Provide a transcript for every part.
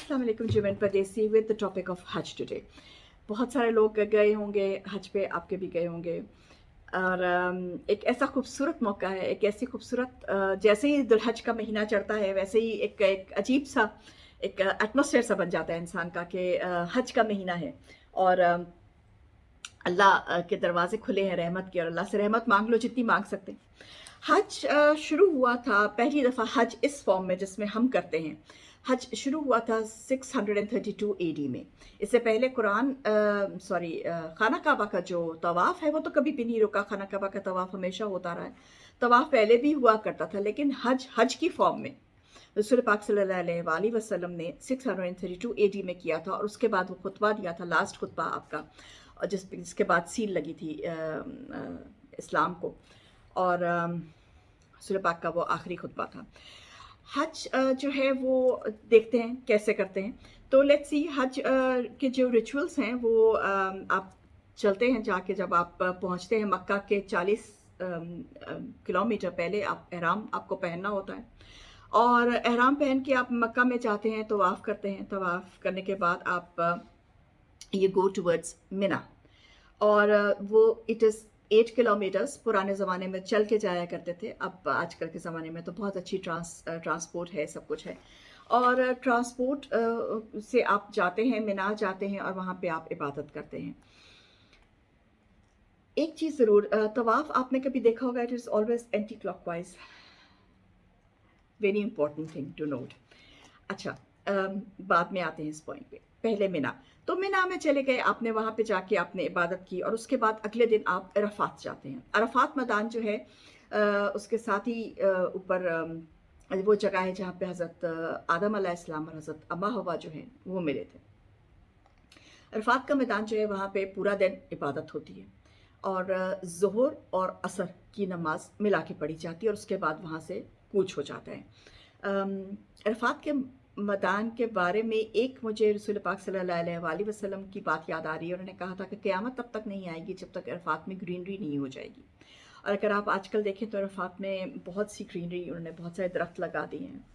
अस्सलाम वालेकुम जुमैन परदेसी विद द टॉपिक ऑफ हज टुडे। बहुत सारे लोग गए होंगे हज पे, आपके भी गए होंगे और एक ऐसा खूबसूरत मौका है, एक ऐसी खूबसूरत जैसे ही दुल्हज का महीना चढ़ता है वैसे ही एक अजीब सा एक एटमॉस्फेयर सा बन जाता है इंसान का कि हज का महीना है और अल्लाह के दरवाजे खुले हैं रहमत के और अल्लाह से रहमत मांग लो जितनी मांग सकते हैं। हज शुरू हुआ था पहली दफ़ा हज इस फॉर्म में जिसमें हम करते हैं। हज शुरू हुआ था 632 एडी में। इससे पहले कुरान खाना काबा का जो तवाफ़ है वो तो कभी भी नहीं रुका। खाना काबा का तवाफ़ हमेशा होता रहा है। तवाफ़ पहले भी हुआ करता था, लेकिन हज की फॉर्म में रसूल पाक सल्लल्लाहु अलैहि वसल्लम ने 632 एडी में किया था और उसके बाद वो खुतबा दिया था, लास्ट खुतबा आपका, और जिसके बाद सील लगी थी इस्लाम को, और रसूल पाक का वो आखिरी खुतबा था। हज जो है वो देखते हैं कैसे करते हैं। तो लेट्स सी हज के जो रिचुअल्स हैं वो आप चलते हैं जाके, जब आप पहुंचते हैं मक्का के 40 किलोमीटर पहले आप एहराम आपको पहनना होता है और एहराम पहन के आप मक्का में जाते हैं, तवाफ़ करते हैं। तवाफ़ करने के बाद आप ये गो टूवर्ड्स मिना, और वो इट इज़ 8 किलोमीटर्स। पुराने ज़माने में चल के जाया करते थे, अब आजकल के ज़माने में तो बहुत अच्छी ट्रांसपोर्ट है, सब कुछ है। और ट्रांसपोर्ट से आप जाते हैं, मिना जाते हैं और वहाँ पे आप इबादत करते हैं। एक चीज़ ज़रूर, तवाफ़ आपने कभी देखा होगा, it is always anti clockwise, very important thing to note. अच्छा, बाद में आते हैं इस पॉइंट पे। पहले मिना, तो मिना में चले गए, आपने वहाँ पे जाके आपने इबादत की और उसके बाद अगले दिन आप अरफात जाते हैं। अरफात मैदान जो है उसके साथ ही ऊपर वो जगह है जहाँ पे हज़रत आदम अलैहिस्सलाम और हज़रत अम्मा हवा जो है वो मिले थे। अरफात का मैदान जो है वहाँ पे पूरा दिन इबादत होती है और ज़ोहर और असर की नमाज मिला के पढ़ी जाती है और उसके बाद वहाँ से कूच हो जाता है। अरफात के मैदान के बारे में एक मुझे रसूल पाक सल्लल्लाहु अलैहि वसल्लम की बात याद आ रही है। उन्होंने कहा था कि क़यामत तब तक नहीं आएगी जब तक अरफात में ग्रीनरी नहीं हो जाएगी। और अगर आप आजकल देखें तो अरफात में बहुत सी ग्रीनरी, उन्होंने बहुत सारे दरख्त लगा दिए हैं।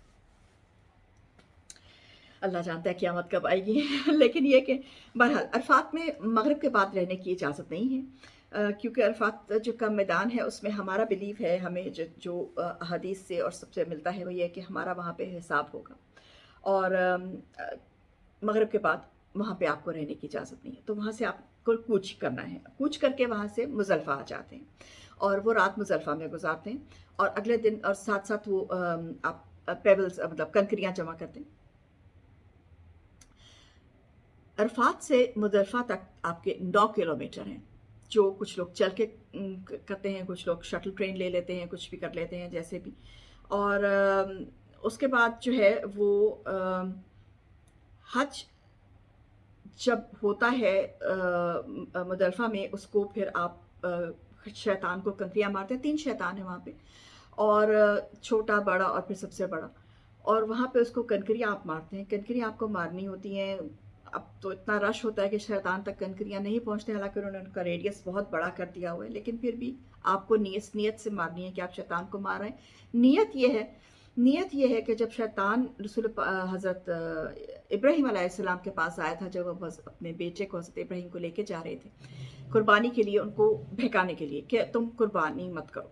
अल्लाह जानता है क़यामत कब आएगी लेकिन ये कि बहरहाल अरफात में मगरिब के बाद रहने की इजाज़त नहीं है, क्योंकि अरफात जो का मैदान है उसमें हमारा बिलीव है, हमें जो हदीस से और सबसे मिलता है वो ये है कि हमारा वहाँ पे हिसाब होगा और मगरिब के बाद वहाँ पे आपको रहने की इजाज़त नहीं है। तो वहाँ से आपको कूच करना है, कूच करके वहाँ से मुज़ल्फ़ा आ जाते हैं और वो रात मुज़ल्फ़ा में गुजारते हैं और अगले दिन और साथ साथ वो आप पेबल्स मतलब कंकरियाँ जमा करते हैं। अरफात से मुज़ल्फ़ा तक आपके 9 किलोमीटर हैं, जो कुछ लोग चल के करते हैं, कुछ लोग शटल ट्रेन ले लेते हैं, कुछ भी कर लेते हैं जैसे भी। और उसके बाद जो है वो हज जब होता है मुज़ल्फ़ा में, उसको फिर आप शैतान को कंकरियाँ मारते हैं। 3 शैतान हैं वहाँ पे, और छोटा, बड़ा और फिर सबसे बड़ा, और वहाँ पे उसको कंकरियाँ आप मारते हैं। कंकरियाँ आपको मारनी होती हैं। अब तो इतना रश होता है कि शैतान तक कंकरियाँ नहीं पहुँचते, हालांकि उन्होंने उनका रेडियस बहुत बड़ा कर दिया हुआ है, लेकिन फिर भी आपको नीयत से मारनी है कि आप शैतान को मार रहे हैं। नीयत ये है कि जब शैतान रसूल हज़रत इब्राहीम अलैहिस्सलाम के पास आया था, जब वो अपने बेटे को हज़रत इब्राहीम को लेके जा रहे थे कुर्बानी के लिए, उनको बहकाने के लिए कि तुम कुर्बानी मत करो,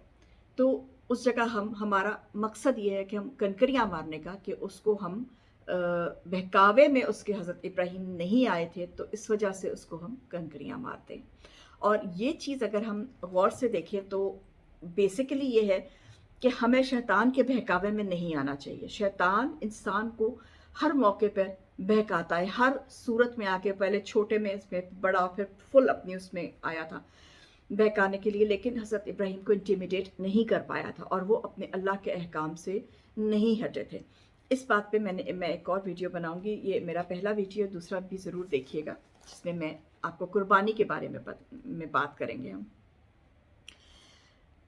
तो उस जगह हमारा मकसद ये है कि हम कंकरियाँ मारने का, कि उसको हम बहकावे में उसके हज़रत इब्राहीम नहीं आए थे, तो इस वजह से उसको हम कंकरियाँ मारते हैं। और ये चीज़ अगर हम गौर से देखें तो बेसिकली ये है कि हमें शैतान के बहकावे में नहीं आना चाहिए। शैतान इंसान को हर मौके पर बहकाता है, हर सूरत में आके, पहले छोटे में, इसमें बड़ा, फिर फुल अपनी उसमें आया था बहकाने के लिए, लेकिन हज़रत इब्राहीम को इंटिमिडेट नहीं कर पाया था और वो अपने अल्लाह के अहकाम से नहीं हटे थे। इस बात पे मैं एक और वीडियो बनाऊंगी। ये मेरा पहला वीडियो, दूसरा भी ज़रूर देखिएगा, जिसमें मैं आपको कुर्बानी के बारे में बात करेंगे हम।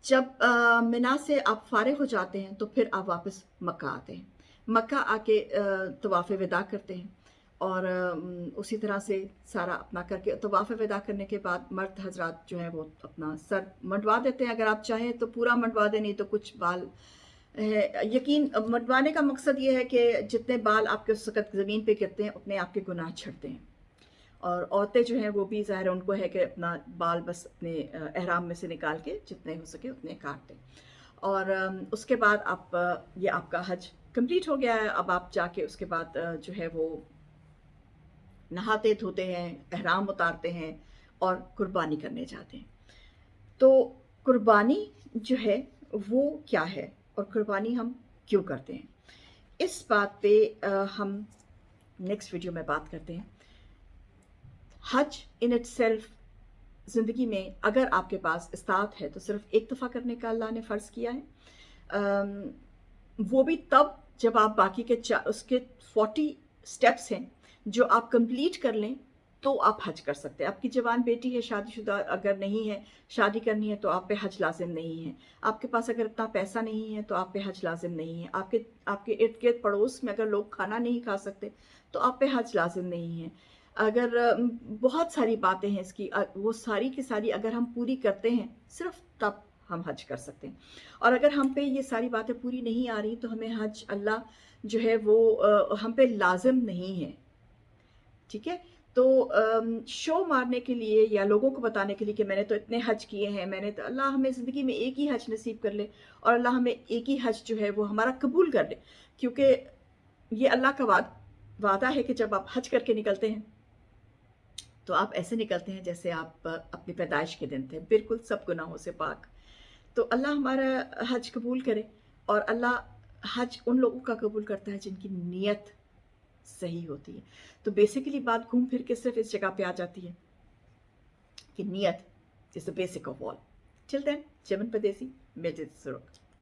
जब मिना से आप फारिग हो जाते हैं तो फिर आप वापस मक्का आते हैं। मक्का आके तवाफ़ विदा करते हैं और उसी तरह से सारा अपना करके तवाफ़ विदा करने के बाद मर्द हजरात जो है वो अपना सर मंडवा देते हैं। अगर आप चाहें तो पूरा मंडवा दें, नहीं तो कुछ बाल यकीन मनवाने का मकसद ये है कि जितने बाल आपके उस वक़्त ज़मीन पे गिरते हैं उतने आपके गुनाह छँटते हैं। और औरतें जो हैं वो भी ज़ाहिर है उनको है कि अपना बाल बस अपने एहराम में से निकाल के जितने हो सके उतने काट दें। और उसके बाद आप ये आपका हज कंप्लीट हो गया है। अब आप जाके उसके बाद जो है वो नहाते धोते हैं, एहराम उतारते हैं और कुर्बानी करने जाते हैं। तो कुर्बानी जो है वो क्या है और कुर्बानी हम क्यों करते हैं, इस बात पे हम नेक्स्ट वीडियो में बात करते हैं। हज इन इटसेल्फ ज़िंदगी में अगर आपके पास इस्तात है तो सिर्फ एक दफ़ा करने का अल्लाह ने फ़र्ज़ किया है। वो भी तब जब आप बाकी के उसके 40 स्टेप्स हैं जो आप कंप्लीट कर लें तो आप हज कर सकते हैं। आपकी जवान बेटी है, शादीशुदा अगर नहीं है, शादी करनी है तो आप पे हज लाजिम नहीं है। आपके पास अगर इतना पैसा नहीं है तो आप पे हज लाजिम नहीं है। आपके इर्द गिर्द पड़ोस में अगर लोग खाना नहीं खा सकते तो आप पे हज लाजिम नहीं है। अगर बहुत सारी बातें हैं इसकी, वो सारी की सारी अगर हम पूरी करते हैं सिर्फ तब हम हज कर सकते हैं। और अगर हम पे ये सारी बातें पूरी नहीं आ रही तो हमें हज अल्लाह जो है वो हम पे लाजिम नहीं है। ठीक है, तो शो मारने के लिए या लोगों को बताने के लिए कि मैंने तो इतने हज किए हैं, मैंने तो, अल्लाह हमें ज़िंदगी में एक ही हज नसीब कर ले और अल्लाह हमें एक ही हज जो है वो हमारा कबूल कर ले। क्योंकि ये अल्लाह का वादा है कि जब आप हज करके निकलते हैं तो आप ऐसे निकलते हैं जैसे आप अपनी पैदाइश के दिन थे, बिल्कुल सब गुनाहों से पाक। तो अल्लाह हमारा हज कबूल करे। और अल्लाह हज उन लोगों का कबूल करता है जिनकी नीयत सही होती है। तो बेसिकली बात घूम फिर के सिर्फ इस जगह पे आ जाती है कि नीयत is the basic of all. Till then, Chaman Pardesi, मिलते सुरुख।